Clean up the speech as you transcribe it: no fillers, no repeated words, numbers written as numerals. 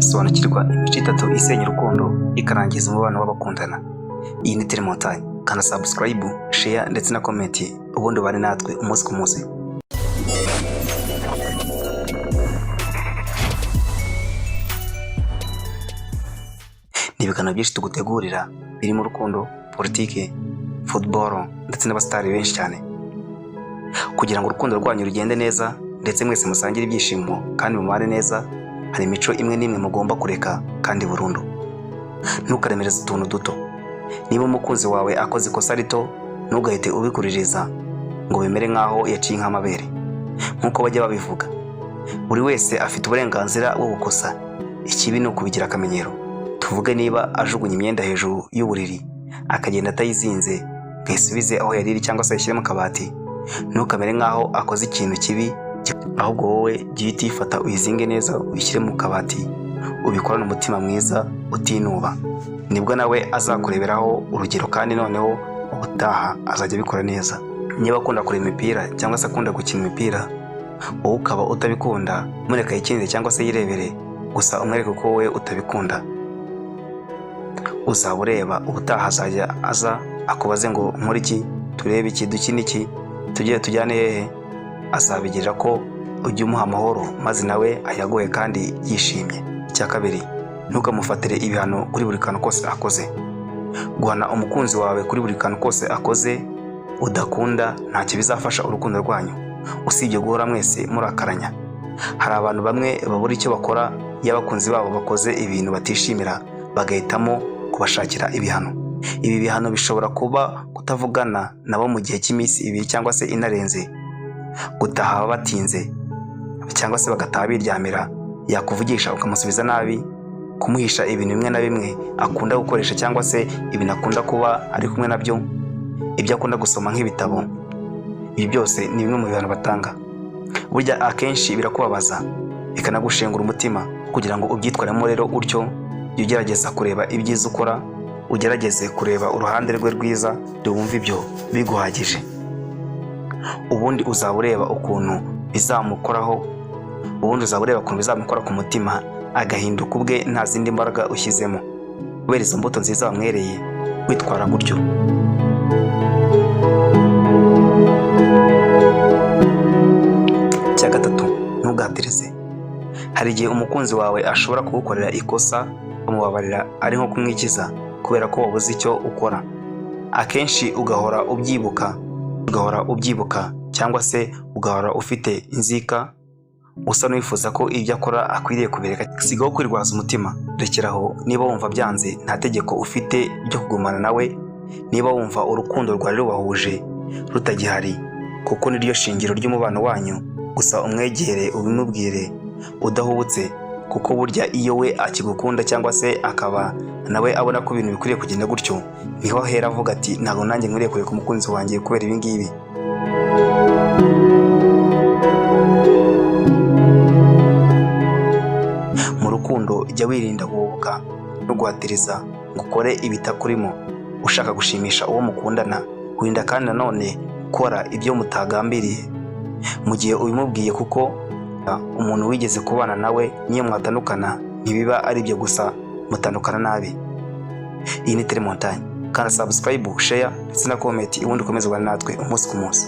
Sobanukirwa imico itatu isenya urukundo ikarangiza umubano w'abakundana. Iyi ni Telemontagne. Kanda subscribe, share ndetse na comment ubundi ubane natwe umunsi ku munsi. Ni ibiganiro byinshi tugutegurira birimo urukundo, politike, football ndetse n'abasitari benshi cyane. Kugira ngo urukundo rwanyu rugende neza ndetse mwese musangire ibyishimo kandi mumare neza, hari imico imwe n'imwe mugomba kureka kandi burundu. Ntukaremereze utuntu duto. Niba umukunzi wawe akoze ikosa rito, ntugahite ubikuririza ngo bimere nk'aho yaciye nk'amabere. Nk'uko bajya babivuga, buri wese afite uburenganzira bwo gukosa. Ikibi ni ukubigira akamenyero. Tuvuge niba ajugunya imyenda hejuru y'uburiri akagenda atayizinze ngo ayisubize aho yariri cyangwa se ayishyire mu kabati, ntukamere nk'aho akoze ikintu kibi, ahubwo wowe jya uhita uyifata uyizinge neza uyishyire mu kabati, ubikorane umutima mwiza utinuba. Nibwo nawe azakureberaho urugero kandi noneho ubutaha azajya abikora neza. Niba akunda kureba imipira cyangwa se akunda gukina imipira, wowe ukaba utabikunda, mureka yikinire cyangwa se yirebere, gusa umwereke ko wowe utabikunda. Uzaba ureba ubutaha azajya aza akubaze ngo nkore iki, turebe iki, dukine iki, tujyane hehe. Azabigirira ko ujye umuha amahoro maze nawe ayagoye kandi yishimye. Icya kabiri, ntukamufatire ibihano kuri buri kantu kose akoze. Guhana umukunzi wawe kuri buri kantu kose akoze udakunda ntacyo bizafasha urukundo rwanyu, usibye guhora mwese murakaranya. Hari abantu bamwe babura icyo bakora iyo abakunzi babo bakoze ibintu batishimira, bagahitamo kubashakira ibihano. Ibi bihano bishobora kuba kutavugana nabo mu gihe cy'iminsi 2 cyangwa se inarenze, gutaha batinze cyangwa se bagataha biryamira, yakuvugisha ukamusubiza nabi, kumuhisha ibintu bimwe na bimwe akunda gukoresha cyangwa se ibintu akunda kuba ari kumwe nabyo, ibyo akunda gusoma nk'ibitabo. Ibi byose ni bimwe mu bihano batanga. Burya akenshi birakubabaza bikanagushengura umutima. Kugira ngo ubyitwaremo rero utyo, jya ugerageza kureba ibyiza ukora, ugerageze kureba uruhande rwe rwiza, wumva ibyo biguhagije. Ubundi uzaba ureba ukuntu bizamukoraho, bizamukora ku mutima, agahinduka ubwe nta zindi mbaraga ushyizemo. Kubera izo mbuto nziza wamwereye, witwara gutyo. Icya gatatu, ntugatirize. Hari igihe umukunzi wawe ashobora kugukorera ikosa, umubabarira ari nko kumwikiza kubera ko wabuze icyo ukora. Akenshi ugahora ubyibuka cyangwa se ugahora ufite inzika, usa n'uwifuza ko ibyo akora akwiriye kubireka. Sigaho kwirwaza umutima, rekeraho. Niba wumva byanze, nta tegeko ufite ryo kugumana nawe. Niba wumva urukundo rwari rubahuje rutagihari, kuko niryo shingiro ry'umubano wanyu, gusa umwegere ubimubwire udahubutse, kuko burya iyo we akigukunda cyangwa se akaba nawe abona ko ibintu bikwiriye kugenda gutyo, niho ahera avuga ati ntabwo nanjye nkwiriye kureka umukunzi wanjye kubera ibi ngibi. Mu rukundo jya wirinda guhubuka no guhatiriza ngo ukore ibitakurimo ushaka gushimisha uwo mukundana. Wirinda kandi nanone gukora ibyo mutagambiriye mu gihe ubimubwiye, kuko umuntu wigeze kubana nawe niyo mwatandukana ntibiba ari byo gusa, mutandukana nabi. Iyi ni Telemontagne. Kanda subscribe, share ndetse na comment ubundi ukomeze ubane natwe umunsi ku munsi.